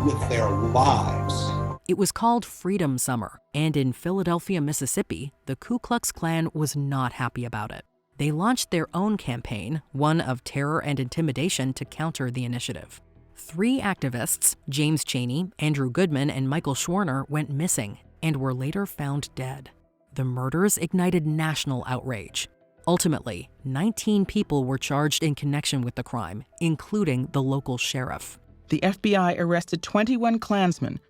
[SPEAKER 8] with their lives.
[SPEAKER 2] It was called Freedom Summer, and in Philadelphia, Mississippi, the Ku Klux Klan was not happy about it. They launched their own campaign, one of terror and intimidation, to counter the initiative. 3 activists, James Chaney, Andrew Goodman, and Michael Schwerner, went missing and were later found dead. The murders ignited national outrage. Ultimately, 19 people were charged in connection with the crime, including the local sheriff.
[SPEAKER 19] The FBI arrested 21 Klansmen,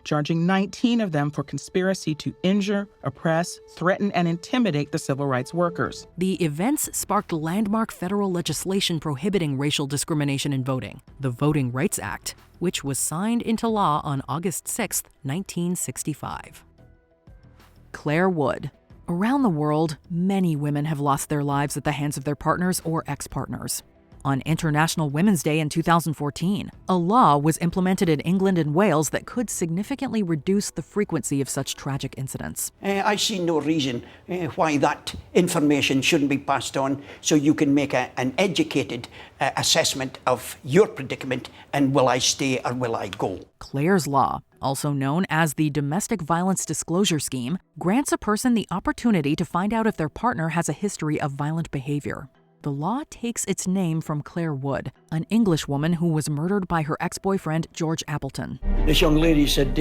[SPEAKER 19] charging 19 of them for conspiracy to injure, oppress, threaten, and intimidate the civil rights workers.
[SPEAKER 2] The events sparked landmark federal legislation prohibiting racial discrimination in voting, the Voting Rights Act, which was signed into law on August 6, 1965. Claire Wood. Around the world, many women have lost their lives at the hands of their partners or ex-partners. On International Women's Day in 2014, a law was implemented in England and Wales that could significantly reduce the frequency of such tragic incidents.
[SPEAKER 8] I see no reason why that information shouldn't be passed on so you can make an educated assessment of your predicament and will I stay or will I go.
[SPEAKER 2] Claire's Law, also known as the Domestic Violence Disclosure Scheme, grants a person the opportunity to find out if their partner has a history of violent behavior. The law takes its name from Claire Wood, an English woman who was murdered by her ex-boyfriend, George Appleton.
[SPEAKER 8] This young lady said,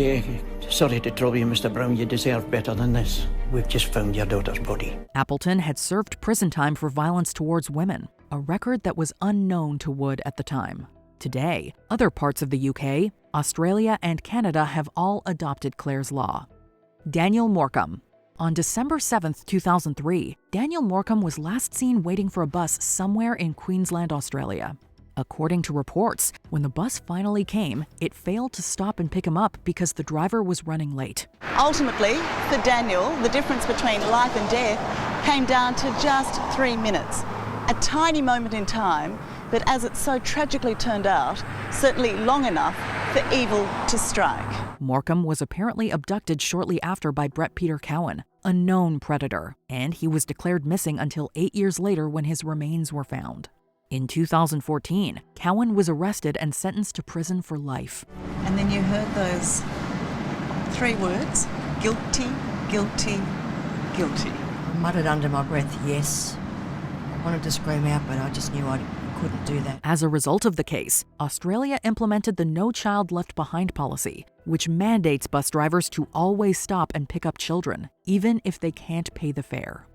[SPEAKER 8] sorry to trouble you, Mr. Brown, you deserve better than this. We've just found your daughter's body.
[SPEAKER 2] Appleton had served prison time for violence towards women, a record that was unknown to Wood at the time. Today, other parts of the UK, Australia, and Canada have all adopted Claire's Law. Daniel Morecambe. On December 7, 2003, Daniel Morecambe was last seen waiting for a bus somewhere in Queensland, Australia. According to reports, when the bus finally came, it failed to stop and pick him up because the driver was running late.
[SPEAKER 20] Ultimately, for Daniel, the difference between life and death came down to just 3 minutes. A tiny moment in time, but as it so tragically turned out, certainly long enough for evil to strike.
[SPEAKER 2] Morecambe was apparently abducted shortly after by Brett Peter Cowan, a known predator, and he was declared missing until 8 years later when his remains were found. In 2014, Cowan was arrested and sentenced to prison for life.
[SPEAKER 21] And then you heard those 3 words, guilty, guilty, guilty.
[SPEAKER 20] I muttered under my breath, yes. I wanted to scream out, but I just knew I couldn't do that.
[SPEAKER 2] As a result of the case, Australia implemented the No Child Left Behind policy, which mandates bus drivers to always stop and pick up children, even if they can't pay the fare.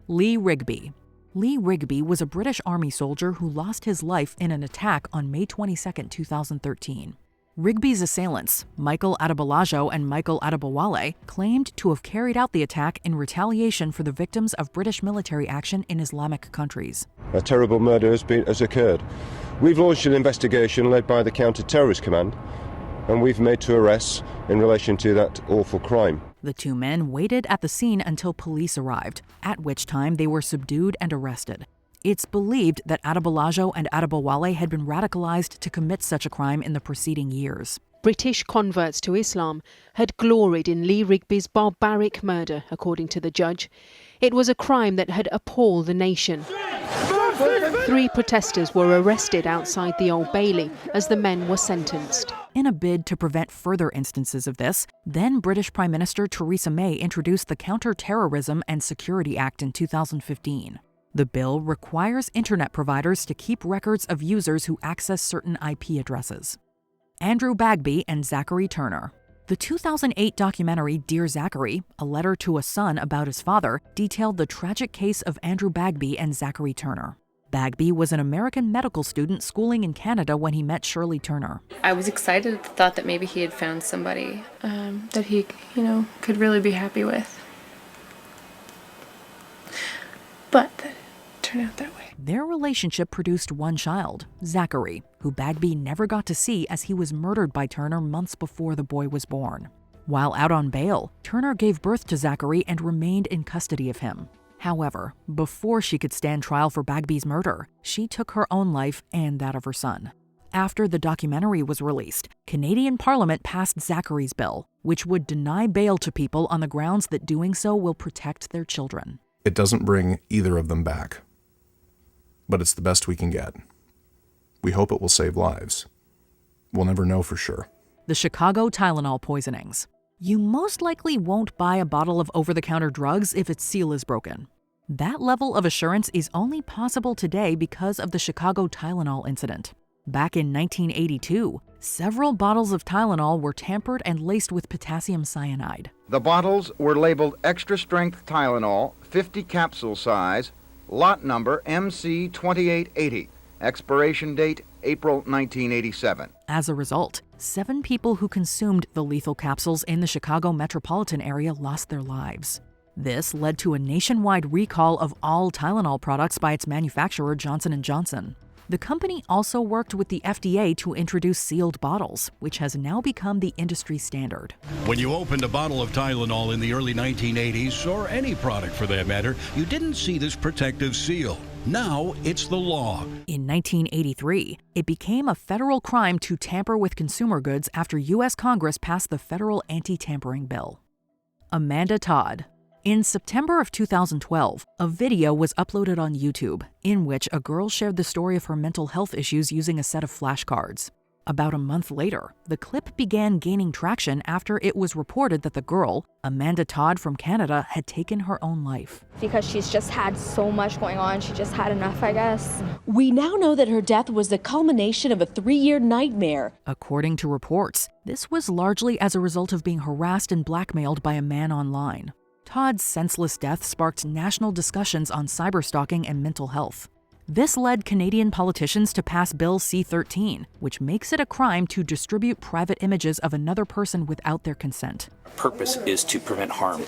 [SPEAKER 2] Lee Rigby. Lee Rigby was a British Army soldier who lost his life in an attack on May 22, 2013. Rigby's assailants, Michael Adebolajo and Michael Adebowale, claimed to have carried out the attack in retaliation for the victims of British military action in Islamic countries.
[SPEAKER 22] A terrible murder has occurred. We've launched an investigation led by the Counter-Terrorist Command, and we've made 2 arrests in relation to that awful crime.
[SPEAKER 2] The 2 men waited at the scene until police arrived, at which time they were subdued and arrested. It's believed that Adebolajo and Adebowale had been radicalized to commit such a crime in the preceding years.
[SPEAKER 23] British converts to Islam had gloried in Lee Rigby's barbaric murder, according to the judge. It was a crime that had appalled the nation. 3 protesters were arrested outside the Old Bailey as the men were sentenced.
[SPEAKER 2] In a bid to prevent further instances of this, then British Prime Minister Theresa May introduced the Counter-Terrorism and Security Act in 2015. The bill requires internet providers to keep records of users who access certain IP addresses. Andrew Bagby and Zachary Turner. The 2008 documentary Dear Zachary, a letter to a son about his father, detailed the tragic case of Andrew Bagby and Zachary Turner. Bagby was an American medical student schooling in Canada when he met Shirley Turner.
[SPEAKER 24] I was excited at the thought that maybe he had found somebody that he, could really be happy with. But that turned out that way.
[SPEAKER 2] Their relationship produced 1 child, Zachary, who Bagby never got to see as he was murdered by Turner months before the boy was born. While out on bail, Turner gave birth to Zachary and remained in custody of him. However, before she could stand trial for Bagby's murder, she took her own life and that of her son. After the documentary was released, Canadian Parliament passed Zachary's bill, which would deny bail to people on the grounds that doing so will protect their children.
[SPEAKER 9] It doesn't bring either of them back, but it's the best we can get. We hope it will save lives. We'll never know for sure.
[SPEAKER 2] The Chicago Tylenol poisonings. You most likely won't buy a bottle of over-the-counter drugs if its seal is broken. That level of assurance is only possible today because of the Chicago Tylenol incident. Back in 1982, several bottles of Tylenol were tampered and laced with potassium cyanide.
[SPEAKER 11] The bottles were labeled extra strength Tylenol, 50 capsule size, lot number MC2880, expiration date April 1987.
[SPEAKER 2] As a result, 7 people who consumed the lethal capsules in the Chicago metropolitan area lost their lives. This led to a nationwide recall of all Tylenol products by its manufacturer, Johnson & Johnson. The company also worked with the FDA to introduce sealed bottles, which has now become the industry standard.
[SPEAKER 12] When you opened a bottle of Tylenol in the early 1980s, or any product for that matter, you didn't see this protective seal. Now it's the law.
[SPEAKER 2] In 1983, it became a federal crime to tamper with consumer goods after U.S. Congress passed the Federal Anti-Tampering Bill. Amanda Todd. In September of 2012, a video was uploaded on YouTube in which a girl shared the story of her mental health issues using a set of flashcards. About a month later, the clip began gaining traction after it was reported that the girl, Amanda Todd from Canada, had taken her own life.
[SPEAKER 13] Because she's just had so much going on, she just had enough, I guess.
[SPEAKER 25] We now know that her death was the culmination of a 3-year nightmare.
[SPEAKER 2] According to reports, this was largely as a result of being harassed and blackmailed by a man online. Todd's senseless death sparked national discussions on cyberstalking and mental health. This led Canadian politicians to pass Bill C-13, which makes it a crime to distribute private images of another person without their consent.
[SPEAKER 26] Our purpose is to prevent harm,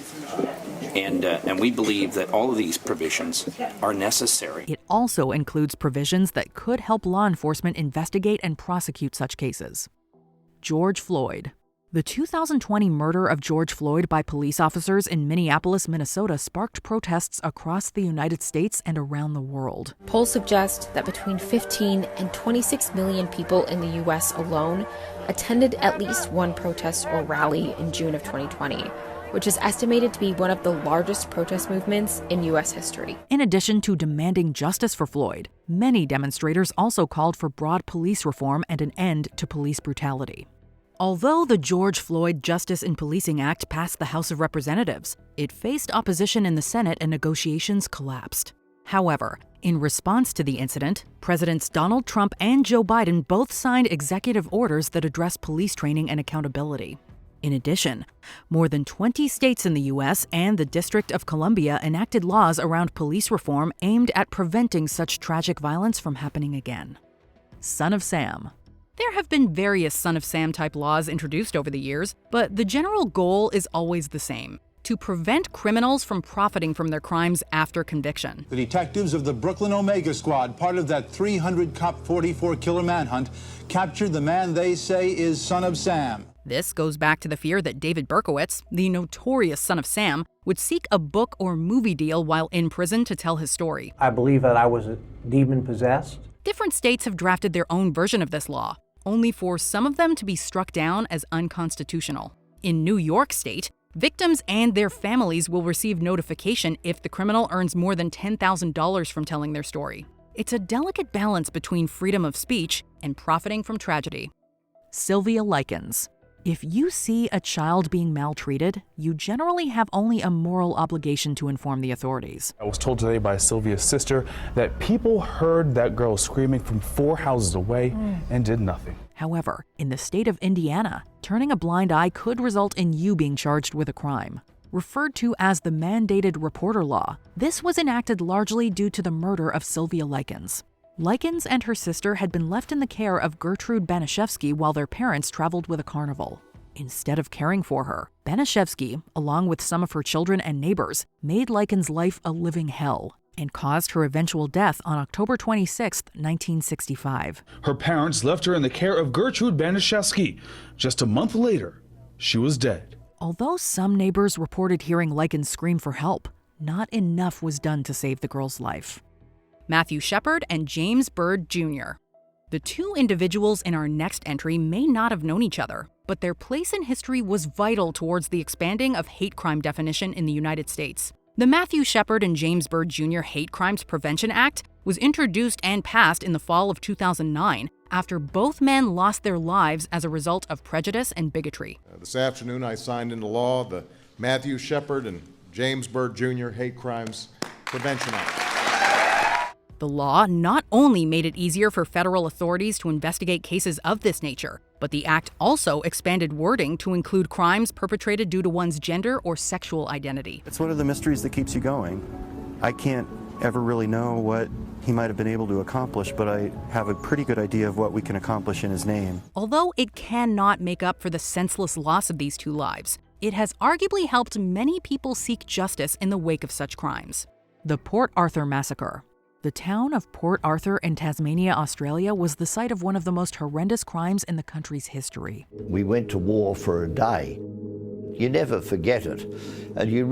[SPEAKER 26] and we believe that all of these provisions are necessary.
[SPEAKER 2] It also includes provisions that could help law enforcement investigate and prosecute such cases. George Floyd. The 2020 murder of George Floyd by police officers in Minneapolis, Minnesota sparked protests across the United States and around the world.
[SPEAKER 27] Polls suggest that between 15 and 26 million people in the U.S. alone attended at least one protest or rally in June of 2020, which is estimated to be one of the largest protest movements in U.S. history.
[SPEAKER 2] In addition to demanding justice for Floyd, many demonstrators also called for broad police reform and an end to police brutality. Although the George Floyd Justice in Policing Act passed the House of Representatives, it faced opposition in the Senate and negotiations collapsed. However, in response to the incident, Presidents Donald Trump and Joe Biden both signed executive orders that address police training and accountability. In addition, more than 20 states in the U.S. and the District of Columbia enacted laws around police reform aimed at preventing such tragic violence from happening again. Son of Sam. There have been various Son of Sam-type laws introduced over the years, but the general goal is always the same: to prevent criminals from profiting from their crimes after conviction.
[SPEAKER 28] The detectives of the Brooklyn Omega Squad, part of that 300-cop 44-killer manhunt, captured the man they say is Son of Sam.
[SPEAKER 2] This goes back to the fear that David Berkowitz, the notorious Son of Sam, would seek a book or movie deal while in prison to tell his story.
[SPEAKER 29] I believe that I was demon-possessed.
[SPEAKER 2] Different states have drafted their own version of this law, only for some of them to be struck down as unconstitutional. In New York State, victims and their families will receive notification if the criminal earns more than $10,000 from telling their story. It's a delicate balance between freedom of speech and profiting from tragedy. Sylvia Lyens. If you see a child being maltreated, you generally have only a moral obligation to inform the authorities.
[SPEAKER 30] I was told today by Sylvia's sister that people heard that girl screaming from 4 houses away and did nothing.
[SPEAKER 2] However, in the state of Indiana, turning a blind eye could result in you being charged with a crime. Referred to as the mandated reporter law, this was enacted largely due to the murder of Sylvia Lyens. Lyens and her sister had been left in the care of Gertrude Banishevsky while their parents traveled with a carnival. Instead of caring for her, Banishevsky, along with some of her children and neighbors, made Lyens' life a living hell and caused her eventual death on October 26, 1965.
[SPEAKER 30] Her parents left her in the care of Gertrude Banishevsky. Just a month later, she was dead.
[SPEAKER 2] Although some neighbors reported hearing Lyens scream for help, not enough was done to save the girl's life. Matthew Shepard and James Byrd Jr. The two individuals in our next entry may not have known each other, but their place in history was vital towards the expanding of hate crime definition in the United States. The Matthew Shepard and James Byrd Jr. Hate Crimes Prevention Act was introduced and passed in the fall of 2009 after both men lost their lives as a result of prejudice and bigotry.
[SPEAKER 1] This afternoon I signed into law the Matthew Shepard and James Byrd Jr. Hate Crimes Prevention Act.
[SPEAKER 2] The law not only made it easier for federal authorities to investigate cases of this nature, but the act also expanded wording to include crimes perpetrated due to one's gender or sexual identity.
[SPEAKER 3] It's one of the mysteries that keeps you going. I can't ever really know what he might have been able to accomplish, but I have a pretty good idea of what we can accomplish in his name.
[SPEAKER 2] Although it cannot make up for the senseless loss of these two lives, it has arguably helped many people seek justice in the wake of such crimes. The Port Arthur Massacre. The town of Port Arthur in Tasmania, Australia, was the site of one of the most horrendous crimes in the country's history.
[SPEAKER 4] We went to war for a day. You never forget it, and you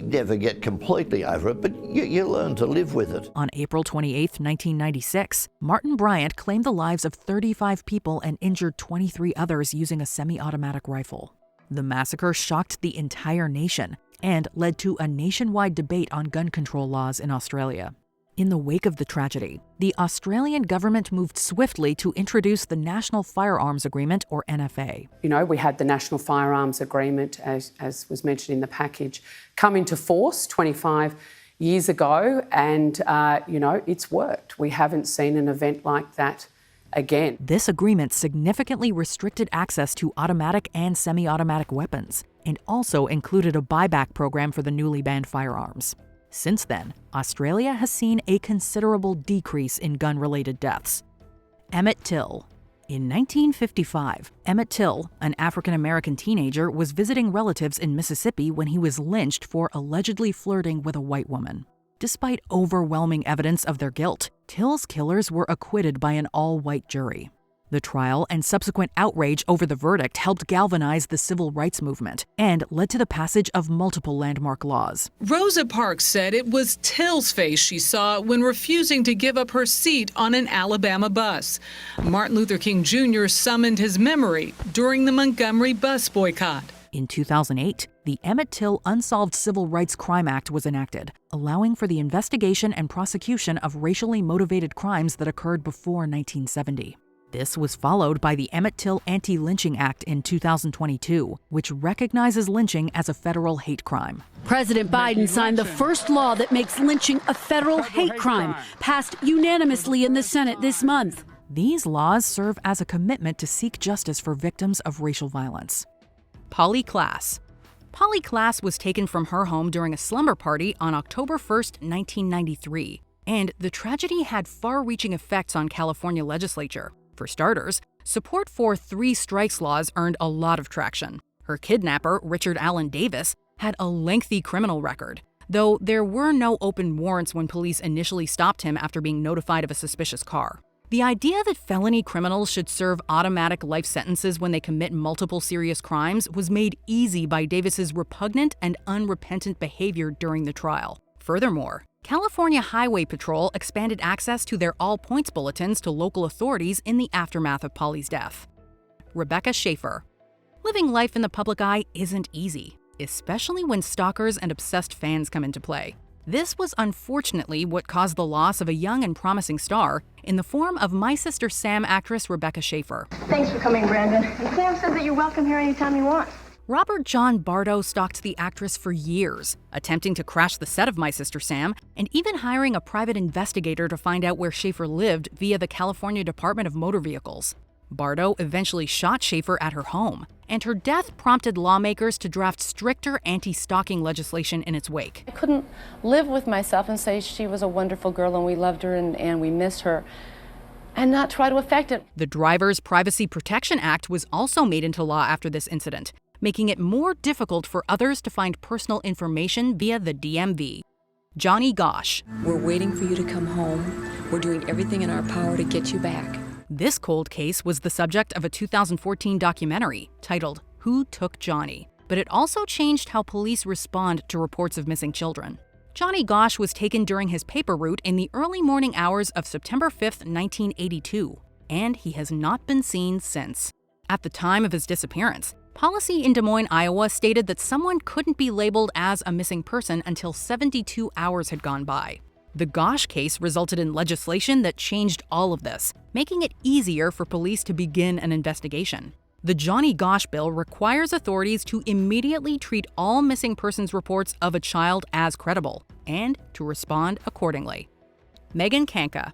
[SPEAKER 4] never get completely over it, but you learn to live with it.
[SPEAKER 2] On April 28, 1996, Martin Bryant claimed the lives of 35 people and injured 23 others using a semi-automatic rifle. The massacre shocked the entire nation and led to a nationwide debate on gun control laws in Australia. In the wake of the tragedy, the Australian government moved swiftly to introduce the National Firearms Agreement, or NFA.
[SPEAKER 5] You know, we had the National Firearms Agreement, as was mentioned in the package, come into force 25 years ago, and, it's worked. We haven't seen an event like that again.
[SPEAKER 2] This agreement significantly restricted access to automatic and semi-automatic weapons, and also included a buyback program for the newly banned firearms. Since then, Australia has seen a considerable decrease in gun-related deaths. Emmett Till. In 1955, Emmett Till, an African-American teenager, was visiting relatives in Mississippi when he was lynched for allegedly flirting with a white woman. Despite overwhelming evidence of their guilt, Till's killers were acquitted by an all-white jury. The trial and subsequent outrage over the verdict helped galvanize the civil rights movement and led to the passage of multiple landmark laws.
[SPEAKER 6] Rosa Parks said it was Till's face she saw when refusing to give up her seat on an Alabama bus. Martin Luther King Jr. summoned his memory during the Montgomery bus boycott.
[SPEAKER 2] In 2008, the Emmett Till Unsolved Civil Rights Crime Act was enacted, allowing for the investigation and prosecution of racially motivated crimes that occurred before 1970. This was followed by the Emmett Till Anti-Lynching Act in 2022, which recognizes lynching as a federal hate crime.
[SPEAKER 7] President Biden signed the first law that makes lynching a federal hate crime, passed unanimously in the Senate this month.
[SPEAKER 2] These laws serve as a commitment to seek justice for victims of racial violence. Polly Klaas. Polly Klaas was taken from her home during a slumber party on October 1, 1993, and the tragedy had far-reaching effects on California legislature. For starters, support for 3 strikes laws earned a lot of traction. Her kidnapper, Richard Allen Davis, had a lengthy criminal record, though there were no open warrants when police initially stopped him after being notified of a suspicious car. The idea that felony criminals should serve automatic life sentences when they commit multiple serious crimes was made easy by Davis's repugnant and unrepentant behavior during the trial. Furthermore, California Highway Patrol expanded access to their all-points bulletins to local authorities in the aftermath of Polly's death. Rebecca Schaefer. Living life in the public eye isn't easy, especially when stalkers and obsessed fans come into play. This was unfortunately what caused the loss of a young and promising star in the form of My Sister Sam actress Rebecca Schaefer.
[SPEAKER 14] Thanks for coming, Brandon. And Sam says that you're welcome here anytime you want.
[SPEAKER 2] Robert John Bardo stalked the actress for years, attempting to crash the set of My Sister Sam, and even hiring a private investigator to find out where Schaefer lived via the California Department of Motor Vehicles. Bardo eventually shot Schaefer at her home, and her death prompted lawmakers to draft stricter anti-stalking legislation in its wake.
[SPEAKER 15] I couldn't live with myself and say she was a wonderful girl and we loved her and we missed her, and not try to affect it.
[SPEAKER 2] The Driver's Privacy Protection Act was also made into law after this incident, making it more difficult for others to find personal information via the DMV. Johnny Gosch.
[SPEAKER 16] We're waiting for you to come home. We're doing everything in our power to get you back.
[SPEAKER 2] This cold case was the subject of a 2014 documentary titled Who Took Johnny? But it also changed how police respond to reports of missing children. Johnny Gosch was taken during his paper route in the early morning hours of September 5, 1982, and he has not been seen since. At the time of his disappearance, policy in Des Moines, Iowa stated that someone couldn't be labeled as a missing person until 72 hours had gone by. The Gosch case resulted in legislation that changed all of this, making it easier for police to begin an investigation. The Johnny Gosch bill requires authorities to immediately treat all missing persons reports of a child as credible and to respond accordingly. Megan Kanka.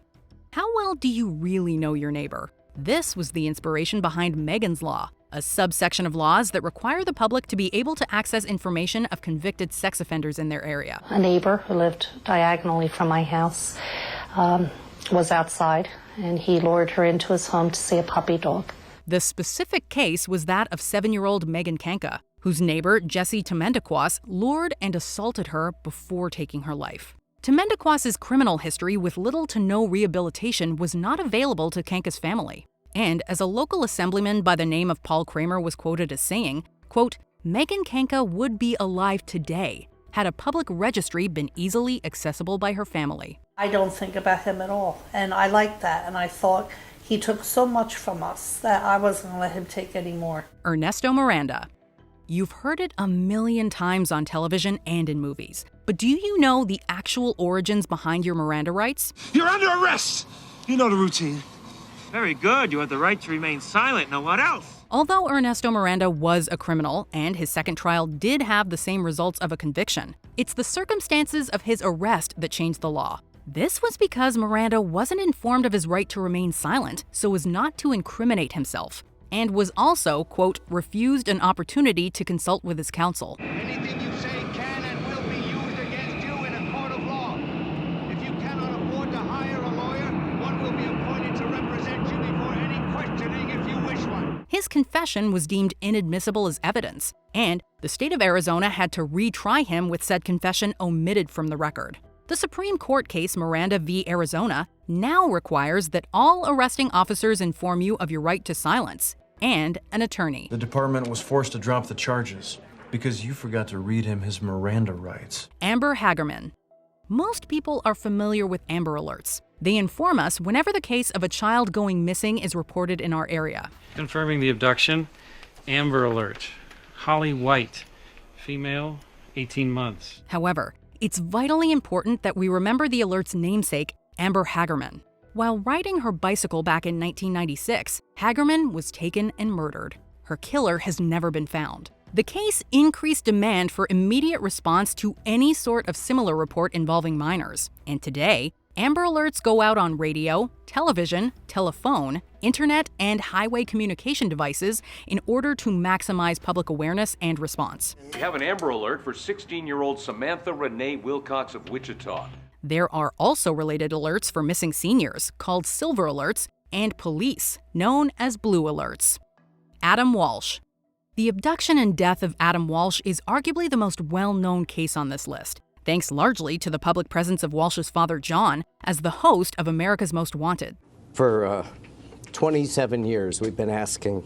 [SPEAKER 2] How well do you really know your neighbor? This was the inspiration behind Megan's Law, a subsection of laws that require the public to be able to access information of convicted sex offenders in their area.
[SPEAKER 8] A neighbor who lived diagonally from my house was outside, and he lured her into his home to see a puppy dog.
[SPEAKER 2] The specific case was that of 7-year-old Megan Kanka, whose neighbor, Jesse Temendekwas, lured and assaulted her before taking her life. Temendekwas' criminal history with little to no rehabilitation was not available to Kanka's family. And as a local assemblyman by the name of Paul Kramer was quoted as saying, quote, Megan Kanka would be alive today had a public registry been easily accessible by her family.
[SPEAKER 10] I don't think about him at all, and I like that, and I thought he took so much from us that I wasn't going to let him take any more.
[SPEAKER 2] Ernesto Miranda. You've heard it a million times on television and in movies, but do you know the actual origins behind your Miranda rights?
[SPEAKER 17] You're under arrest! You know the routine.
[SPEAKER 18] Very good. You have the right to remain silent. Now what else?
[SPEAKER 2] Although Ernesto Miranda was a criminal and his second trial did have the same results of a conviction, it's the circumstances of his arrest that changed the law. This was because Miranda wasn't informed of his right to remain silent so as not to incriminate himself, and was also, quote, refused an opportunity to consult with his counsel.
[SPEAKER 17] Anything you say can and will be used against you in a court of law. If you cannot afford to hire a lawyer, one will be appointed to represent you before any questioning if you wish one.
[SPEAKER 2] His confession was deemed inadmissible as evidence, and the state of Arizona had to retry him with said confession omitted from the record. The Supreme Court case Miranda v. Arizona now requires that all arresting officers inform you of your right to silence and an attorney.
[SPEAKER 19] The department was forced to drop the charges because you forgot to read him his Miranda rights.
[SPEAKER 2] Amber Hagerman. Most people are familiar with Amber Alerts. They inform us whenever the case of a child going missing is reported in our area.
[SPEAKER 20] Confirming the abduction, Amber Alert. Holly White, female, 18 months.
[SPEAKER 2] However, it's vitally important that we remember the alert's namesake, Amber Hagerman. While riding her bicycle back in 1996, Hagerman was taken and murdered. Her killer has never been found. The case increased demand for immediate response to any sort of similar report involving minors. And today, Amber Alerts go out on radio, television, telephone, internet, and highway communication devices in order to maximize public awareness and response.
[SPEAKER 21] We have an Amber Alert for 16-year-old Samantha Renee Wilcox of Wichita.
[SPEAKER 2] There are also related alerts for missing seniors, called Silver Alerts, and police, known as Blue Alerts. Adam Walsh. The abduction and death of Adam Walsh is arguably the most well-known case on this list, thanks largely to the public presence of Walsh's father, John, as the host of America's Most Wanted.
[SPEAKER 22] For 27 years, we've been asking,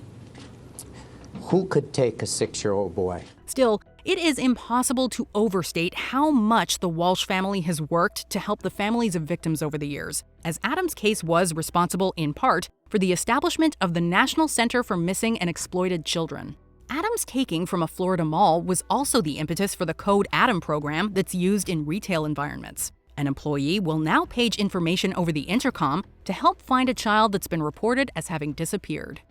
[SPEAKER 22] who could take a 6-year-old boy?
[SPEAKER 2] Still, it is impossible to overstate how much the Walsh family has worked to help the families of victims over the years, as Adam's case was responsible, in part, for the establishment of the National Center for Missing and Exploited Children. Adam's taking from a Florida mall was also the impetus for the Code Adam program that's used in retail environments. An employee will now page information over the intercom to help find a child that's been reported as having disappeared.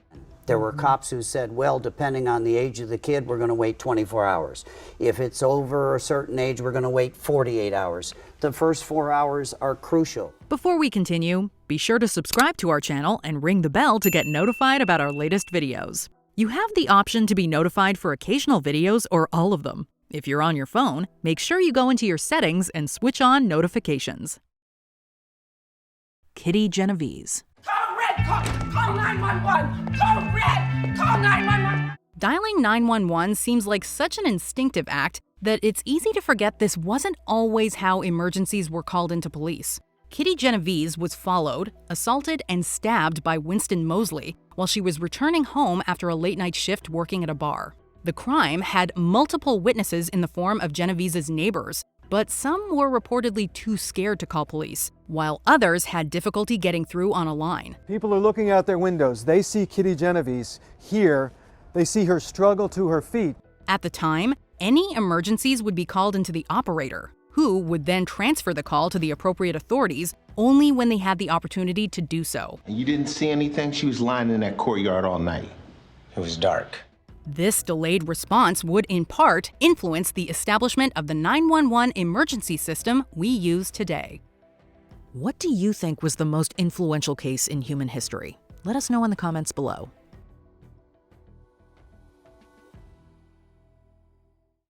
[SPEAKER 23] There were cops who said, well, depending on the age of the kid, we're going to wait 24 hours. If it's over a certain age, we're going to wait 48 hours. The first 4 hours are crucial.
[SPEAKER 2] Before we continue, be sure to subscribe to our channel and ring the bell to get notified about our latest videos. You have the option to be notified for occasional videos or all of them. If you're on your phone, make sure you go into your settings and switch on notifications. Kitty Genovese.
[SPEAKER 24] Call red, call 911! Call red, call 911!
[SPEAKER 2] Dialing 911 seems like such an instinctive act that it's easy to forget this wasn't always how emergencies were called into police. Kitty Genovese was followed, assaulted, and stabbed by Winston Mosley while she was returning home after a late-night shift working at a bar. The crime had multiple witnesses in the form of Genovese's neighbors, but some were reportedly too scared to call police, while others had difficulty getting through on a line.
[SPEAKER 9] People are looking out their windows. They see Kitty Genovese here. They see her struggle to her feet.
[SPEAKER 2] At the time, any emergencies would be called into the operator, who would then transfer the call to the appropriate authorities only when they had the opportunity to do so.
[SPEAKER 11] You didn't see anything? She was lying in that courtyard all night. It was dark.
[SPEAKER 2] This delayed response would, in part, influence the establishment of the 911 emergency system we use today. What do you think was the most influential case in human history? Let us know in the comments below.